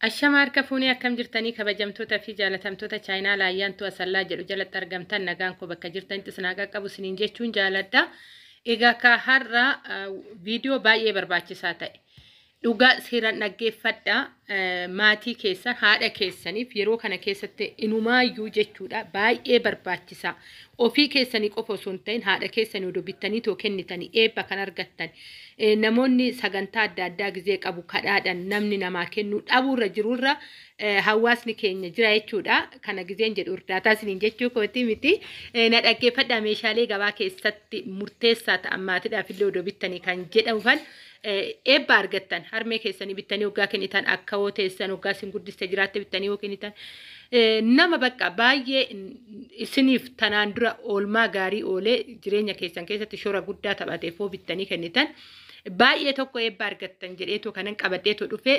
Ashamaar kafuunii akkam jirtanii kabajamtoota fi jaalatamtoota chaayinaa laayyaantu asallaa jedhu jalatti argamtan nagaan koo bakka jirtanitti isin haa qaqqabu isiniin jechuun jaaladha. Egaa ka har'a viidiyoo baay'ee barbaachisaa ta'e. Dhugaa seeraan dhaggeeffadha. Maatii keessan haadha keessaniif yeroo kana keessatti inumaayyuu jechuudha baay'ee barbaachisaa. Ofii keessanii qofa osoo hin ta'in haadha keessanii odoo bittanii too kennitanii eebba kan argattan. Namoonni sagantaa adda addaa gizee qabu kadhaadhaan namni namaa kennuu dhabuurra jirurra hawaasni keenya jira jechuudha. Kana gizeen jedhu urdaataa isiniin jechuu kooti miti. Na dhaggeeffadha meeshaalee gabaa keessatti murteessaa ta'an maatiidhaaf illee odoo bittanii kan jedhaman eebba argattan harmee keessanii bittanii waggaa kennitan akka hoo teessan waggaa isin guddiste jiraatte bittanii hoo kennitan nama bakka baay'ee isiniif tanaan dura oolmaa gaarii oolee jireenya keessan keessatti shoora guddaa taphateef hoo bittanii kennitan. Baay'ee tokko eebba argattan jedheetoo kanan qabadheetoo dhufee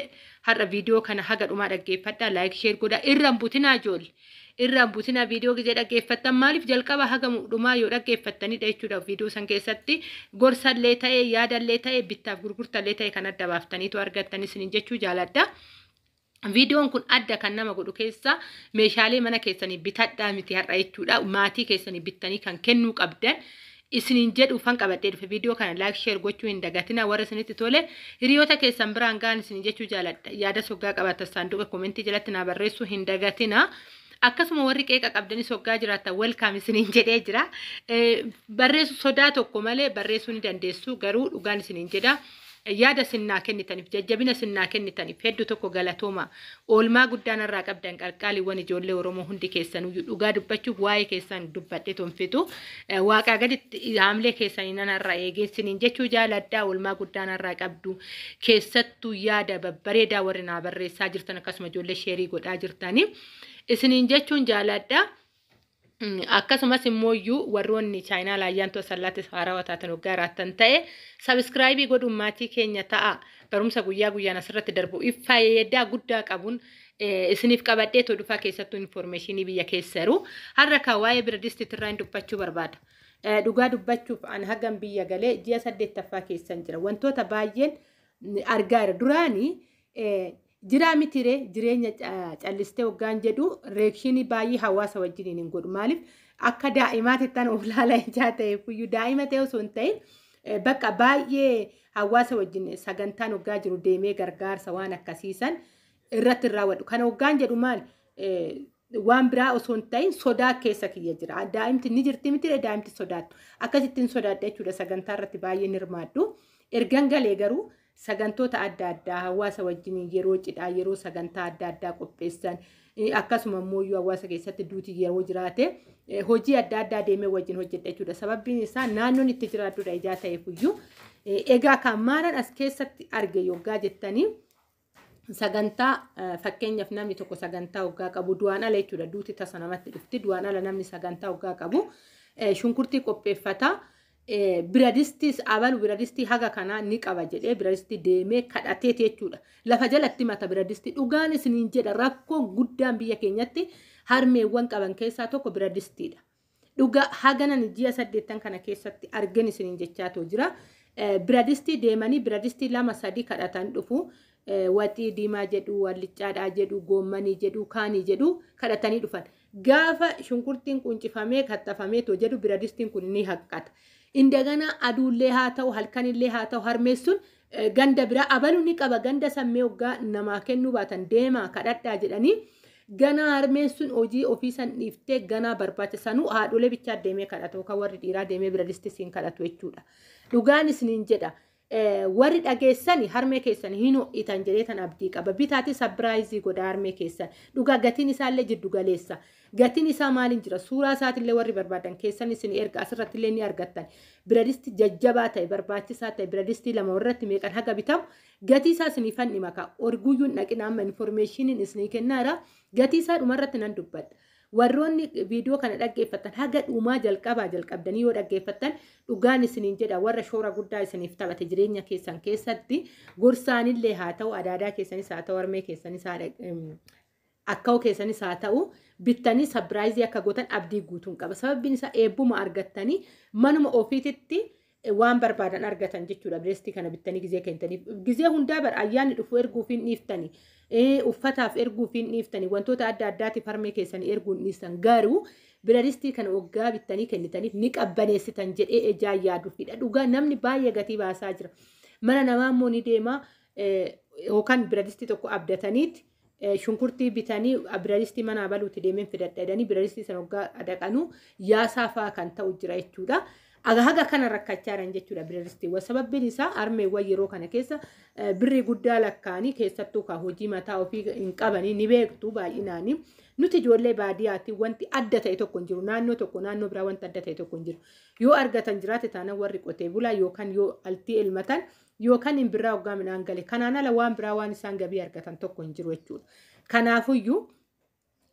har'a viidiyoo kana haga dhumaa dhaggeeffadhaa laayik sheer godhaa irraan butinaa ijoollee irraan butinaa viidiyoo gizee dhaggeeffattan maaliif jalqaba haga dhumaa yoo dhaggeeffattanidha jechuudha viidiyoo san keessatti gorsallee ta'ee yaadallee ta'ee bittaaf gurgurtallee ta'ee kan adda baaftaniitu argattan isiniin jechuu jaaladha. Viidiyoon kun adda kan nama godhu keessa meeshaalee mana keessanii bitadhaa miti har'a jechuudha maatii keessanii bittanii kan kennuu qabdan. Isiniin jedhuufan qabadhee dhufe viidiyoo kana laayik sheer gochuu hin dagatina warra isinitti tole hiriyoota keessan biraan ga'an isiniin jechuu jaaladha yaada soggaa qabaatan saanduqa koomentii jalatti naa barreessuu hin dagatina akkasuma warri qeeqa qabdanis soggaa jiraatan welkaam isiniin jedhee jira barreessu sodaa tokko malee barreessuu ni dandeessu garuu dhugaan isiniin jedha. Yaada sinnaa kennitaniif jajjabina sinnaa kennitaniif hedduu tokko galatooma oolmaa guddaan irraa qabdan qalqaaliiwwan ijoollee Oromoo hundi keessanuu dhugaa dubbachuuf waa'ee keessan dubbadhee tonfitu waaqaa gaditti haamlee keessanii nanarraa eegeessiniin jechuu jaaladhaa oolmaa guddaan irraa qabdu keessattuu yaada babbareedaa warri naa barreessaa jirtan akkasuma ijoollee sheerii godhaa jirtanii isiniin jechuun jaaladhaa. Akkasumas immoo warroonni chaayinaa laayyaantu asallaatti haarawaa taatan waggaa raattan ta'e sabiskiraayibii godhuun maatii keenya ta'a barumsa guyyaa guyyaan asirratti darbu faayidaa guddaa qabuun isiniif qabadhee too dhufaa keessattuu infoormeeshinii biyya keessa jiru har'a kan waa'ee biradistii dubbachuu barbaada. Dhugaa dubbachuuf an hagam biyya galee ji'a 8ffaa keessan jira wantoota baay'een argaa jira duraanii jiraa mitire jireenya callistee waggaan jedhu reekshinii baay'ee hawaasa wajjin hin godhu maaliif akka daa'imaatti of laalaa ijaa ta'eef iyyuu daa'ima ta'e osoo hin ta'in bakka baay'ee hawaasa wajjin sagantaan waggaa jiru deemee gargaarsa waan akkasiisan irratti raawwadhu kana waggaan jedhu maal waan biraa osoo hin ta'in sodaa keessa kiyya jira daa'imti ni jirti mitire daa'imti sodaattu akkasittiin sodaadha jechuudha sagantaa irratti baay'ee hirmaadhu ergan galee garuu sagantoota adda addaa hawaasa wajjin yeroo cidhaa yeroo sagantaa adda addaa qopheessan akkasuma immoo hawaasa keessatti duutii yeroo jiraate hojii adda addaa deemee wajjin hojjedha jechuudha sababiin isaa naannoon itti jiraatudha ijaa ta'eef iyyuu egaa kan maalan as keessatti arge yoggaa jettanii sagantaa fakkeenyaaf namni tokko sagantaa waggaa qabu du'aan ala jechuudha duuti tasa namatti dhufti du'aan ala namni sagantaa waggaa qabu shunkurtii qopheeffata. Biradistis abalu biradistii haga kanaa ni qaba jedhee biradistii deemee kadhatee jechuudha. Lafa jalatti mata biradistii dhugaan isiniin jedha rakkoo guddaan biyya keenyatti harmeewwan qaban keessaa tokko biradistiidha. Dhugaa haganan ji'a 8 kana keessatti argin isiniin jechaatoo jira. Biradistii deemanii biradistii 2-3 kadhatan dhufu waxii diimaa jedhu wallichaadhaa jedhu goommanii jedhu kaanii jedhu kadhatanii dhufan. Gaafa shunkurtiin quncifamee kattafamee too jedhu biradistiin kun ni haqqata. Indagana aduullee haa ta'u halkanillee haa ta'u harmeessuun ganda biraa abaluu ni qaba ganda sammee waggaa namaa kennuu baatan deemaa kadhadhaa jedhanii ganaa harmeessuun hojii ofiisan dhiiftee ganaa barbaachisanuu haadholee bichaa deemee kadhatu kan warri dhiiraa deemee biradistisiin kadhatu jechuudha. Dhugaan isiniin jedha. Warri dhageessani harmee keessan hin ho'itan jedhee tan abdii qaba bitaati sabiraayizii godha harmee keessan dhugaa gatiin isaallee jiddu galeessa gatiin isaa maaliin jira suuraa isaatillee warri barbaadan keessan isin erga asirrattillee ni argattan biradistii jajjabaa ta'e barbaachisaa ta'e biradistii lama warratti meeqan haga bitamu gatii isaa isiniifan dhima ka orguyyuun dhaqina amma infoormeeshiniin isinii kennaara gatii isaa dhumarratti nan dubbadha. Warroonni viidiyoo kana dhaggeeffatan haga dhumaa jalqabdanii yoo dhaggeeffatan dhugaan isiniin jedha warra shoora guddaa isiniif taphate jireenya keessan keessatti gorsaanillee haa ta'u adaadaa keessanis haa ta'u harmee keessanis akka'u keessanis haa ta'u bittanii sabiraayizii akka gootan abdii guutuun qaba sababiin isaa eebbuma argattanii manuma ofiititti waan barbaadan argatan jechuudha. Bireestii kana bittanii gizee kennitanii gizee hundaa bar ayyaanni dhufu erguuf hin dhiiftanii uffataaf erguuf hin dhiiftanii wantoota adda addaatiif harmee keessanii erguun dhiisan garuu bireestii kana waggaa bittanii kennitaniif ni qabbaneessitan jedhee ejaan yaaduufidha. Dhugaa namni baay'ee gatii baasaa jira. Mana namaa immoo ni deema yookaan bireestii tokko abdataniiti. Shunkurtii bitanii bireestii mana baluuti deemeen fidadhanii bireestii sana waggaa dhaqanuu yaasaa fa'aa kan ta'u jira jechuudha. Haga kana rakkachaa jiran jechuudha bireestiiwwan. Sababbiin isaa harmeewwan yeroo kana keessa birrii guddaa lakkaanii keessattuu kan hojii mataa ofii hin qabanii ni beektu baay'inaanii. Nuti ijoollee baadiyyaatti wanti adda ta'e tokko hin jiru. Naannoo tokko naannoo biraa wanti adda ta'e tokko hin jiru. Yoo argatan jiraate taana warri qotee bulaa yookaan yoo altii elmatan yookaan hin biraa waggaa midhaan gale. Kanaan ala waan biraa waan isaan gabii argatan tokko hin jiru jechuudha. Kanaafuyyuu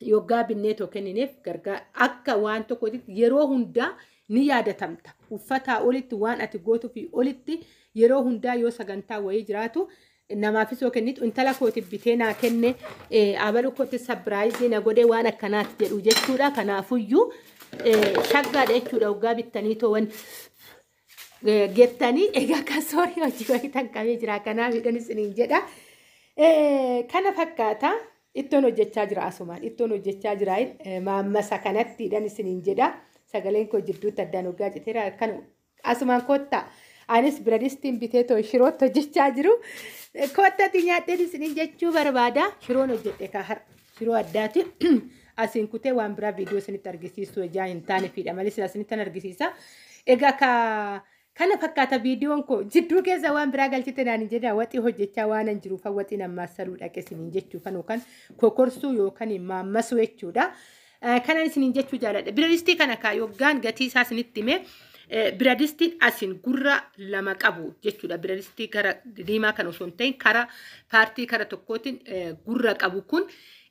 yoggaa binneetoo kennineef gargaara akka waan tokkotti yeroo hundaa ni yaadatamta. Uffataa olitti waan ati gootuu fi olitti yeroo hundaa yoo sagantaa wayii jiraatu namaafis yoo kennitu intala kootiif bitee naa kenne abaluu kootti sabiraayizii na godhee waan akkanaatti jedhu jechuudha. Kanaafuyyuu shaggaadha jechuudha waggaa bittanii to'an gettanii egaa kan soorii hojii wayii tan qabee jira. Kanaaf hidhan isiniin jedha. Kana fakkaata ittoon hojjechaa jira asumaan ittoon hojjechaa jira maammasa kanatti hidhan isiniin jedha. Sagaleen koo jidduutti addaan waggaa citeera kan asumaan kottaa anis bireestiin bitee too shirootti hojjechaa jiru kottatti nyaadheen isiniin jechuu barbaada. Shiroon hojjedhe kaahar shiroo addaati asiin kutee waan biraa viidiyoo isinitti argisiisu ejaa hin taane fiidha malee isinitti argisiisa. Egaa kana fakkaata viidiyoon koo jidduu keessa waan biraa galchite naan jedha waxii hojjechaa waan hin jiruuf waxii namaa saluu dhaqe isiniin jechuuf yookaan kokorsuu yookaan maammasuu jechuudha. Kanan isiniin jechuu jaaladha. Bireestii kana yoggaan gatii isaa isinitti himee bireestiin asiin gurra lama qabu jechuudha. Bireestii kara diimaa kan osoo hin ta'in kara paartii kara tokkootiin gurra qabu kun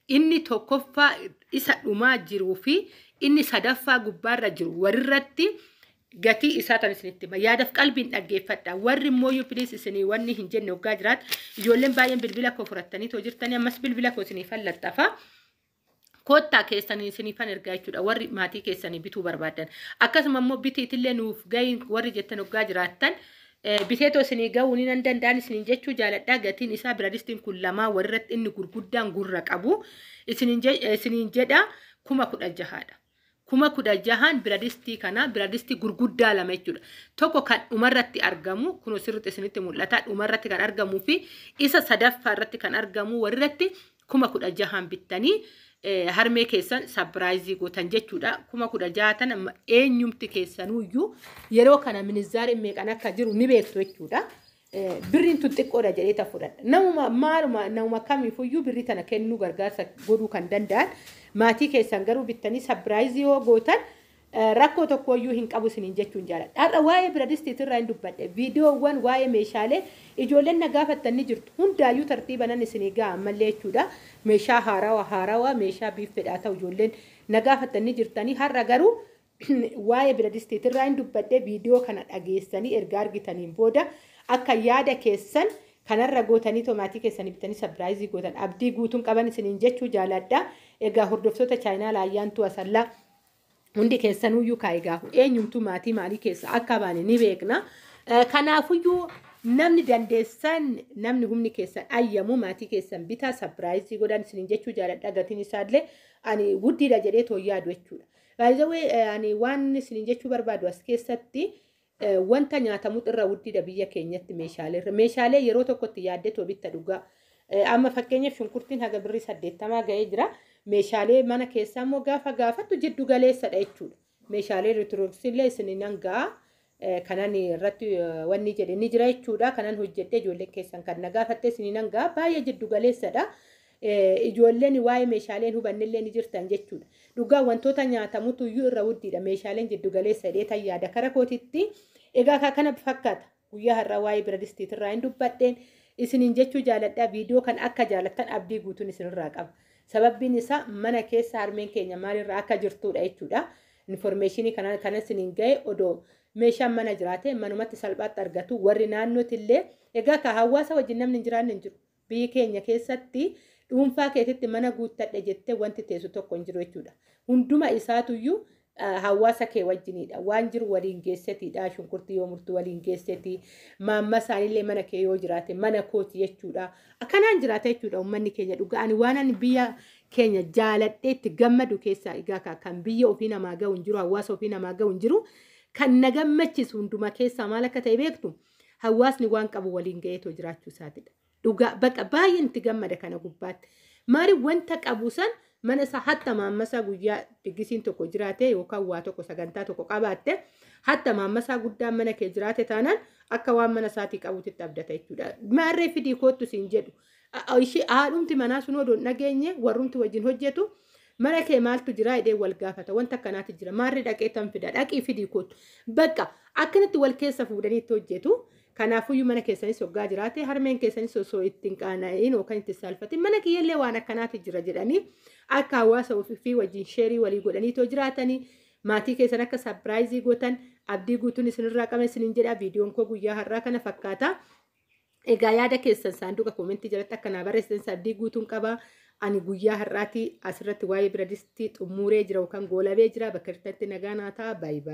inni tokkoffaa isa dhumaa jiruu fi inni sadaffaa gubbaarra jiru warrirratti gatii isaa tan isinitti hima. Yaadaaf qalbiin dhaggeeffadha. Warri immoo yoo piliis isinii wanni hin jenne waggaa jiraatu ijoolleen baay'een bilbila koo fudhattanii too jirtanii ammas bilbila koo isinii fallaxafa. Kottaa keessanii isiniifan ergaa jechuudha warri maatii keessanii bituu barbaadan. Akkasuma immoo bitiitillee nuuf gahiin warri jettan waggaa jiraattan biteetoo isinii gahuu ni danda'an isiniin jechuu jaaladha. Gatiin isaa bireestiin kun lamaa warratti inni gurguddaan gurra qabu isiniin jedha 16,000. 16,000 bireestii kana bireestii gurguddaa lama jechuudha. Tokko kan dhumarratti argamu kun sirriitti isinitti mul'ata dhumarratti kan argamuu fi isa sadaffaa irratti kan argamu warratti 16,000 bittanii harmee keessan sabiraayizii gootan jechuudha. 16,000 tan eenyumti keessanuyyuu yeroo kana minizaariin meeqan akka jiru ni beektu jechuudha. Birriin tun xiqqoodha jedhee ta fudhadha. Namuma kamiifuyyuu birrii tana kennuu gargaarsa godhuu kan danda'an maatii keessan garuu bittanii sabiraayizii yoo gootan rakkoo tokkoyyuu hin qabu isiniin jechuun jaaladha. Har'a waa'ee bireestiitirraa hin dubbadhe viidiyoowwan waa'ee meeshaalee ijoolleen na gaafattan ni jirtu hundaayyuu tartiibanan isinii ga'a ammallee jechuudha. Meeshaa haarawaa meeshaa biiffedhaa ta'u ijoolleen na gaafattan ni jirtanii har'a garuu waa'ee bireestiitirraa hin dubbadhe viidiyoo kana dhageessanii erga argitaniin booda akka yaada keessan kanarra gootanii tomaatii keessanii bitanii sabiraayizii gootan abdii guutuun qaban isiniin jechuu jaaladha. Egaa hordoftoota chaayinaal ayyaantuu asallaa hundi keessanuyyuu kaayigaa eenyumtuu maatii maalii keessa akka baane ni beekna. Kanaafuyyuu namni dandeessan namni humni keessan ayyamu maatii keessan bitaa sabiraayizii godhan isiniin jechuu jaaladha. Gatiin isaallee ani guddiidha jedhee too yaadu jechuudha. Baay'ee ani waan isiniin jechuu barbaadu as keessatti wanta nyaatamu irra guddiidha biyya keenyatti meeshaalee yeroo tokkotti yaaddee too bitta dhugaa. Amma fakkeenyaaf shunkurtiin haga birrii 80 ga'ee jira. Meeshaalee mana keessaa immoo gaafattu jiddu galeessadha jechuudha. Meeshaalee elektirooniksiillee isiniin hangaa kanan irratti wanni jedhe ni jira jechuudha. Kanan hojjedhee ijoollee keessan kan na gaafatte isiniin hangaa baay'ee jiddu galeessadha. Ijoolleen waa'ee meeshaaleen hubannillee ni jirtan jechuudha. Dhugaa wantoota nyaatamutu iyyuu irra guddiidha. Meeshaaleen jiddu galeessadhee tayyaada kara kootitti. Egaa kana fakkaata guyyaa har'a waa'ee bireestiitirraa hin dubbadheen isiniin jechuu jaaladha. Viidiyoo kan akka jaalattan abdii guutuun isinirraa qaba. Sababbiin isaa mana keessa harmeen keenya maalirraa akka jirtudha jechuudha. Informeeshinii kana isiniin ga'e odoo meeshaan mana jiraate manumatti salphaatti argatu warri naannootillee egaa ka hawaasa wajjin namni hin jiraanne hin jiru. Biyyi keenya keessatti dhuunfaa keessatti mana guuttadhe jettee wanti teessu tokko hin jiru jechuudha. Hunduma isaatuyyuu hawaasa kee wajjinidha waan jiru waliin geessetiidha shunkurtii yoo murtu waliin geesseti maamma isaanillee mana kee yoo jiraate mana kooti jechuudha akkanaan jiraata jechuudha ummanni keenya dhugaan waan ani biyya keenya jaaladheetti gammadu keessaa egaa kan biyya ofii namaa ga'u hin jiru hawaasa ofii namaa ga'u hin jiru kan na gammachiisu hunduma keessaa maal akka ta'e beektu hawaasni waan qabu waliin ga'eetoo jiraachuu isaatidha dhugaa baqa baay'een itti gammada kana gubbaatti maali wanta qabu san mana isa hatta maammasaa guyyaa diggisiin tokko jiraate yookaan waa tokko sagantaa tokko qabaatte hatta maammasaa guddaan mana kee jiraate taanaan akka waan mana isaatii qabuutti abdata jechuudha maarree fidii koottu siin jedhu ishee haadhumti manaa sun odoon dhageenye warrumti wajjin hojjetu mana kee maaltu jira jedhee wal gaafata wanta akkanaatti jira maarree dhaqee tan fida dhaqii fidii koottu bakka akkanatti wal keessa fuudhanii itti hojjetu kanaafuyyuu mana keessanis hoggaa jiraate harmeen keessanis osoo ittiin qaana'in yookaan itti saalfatin mana kiyyallee waan akkanaatti jira jedhanii akka hawaasa ofii wajjin sheerii walii godhaniitoo jiraatanii maatii keessan akka sarpiraayizii gootan abdii guutuun isinirraa qaba isiniin jedha viidiyoon koo guyyaa har'aa kana fakkaata egaa yaada keessan saanduqa koomentii jalatti akka naa barreessitan abdii guutuun qaba ani guyyaa har'aati asirratti waa'ee biradistii xumuree jira yookaan goolabee jira bakka irratti nagaa naa ta'a baay'ee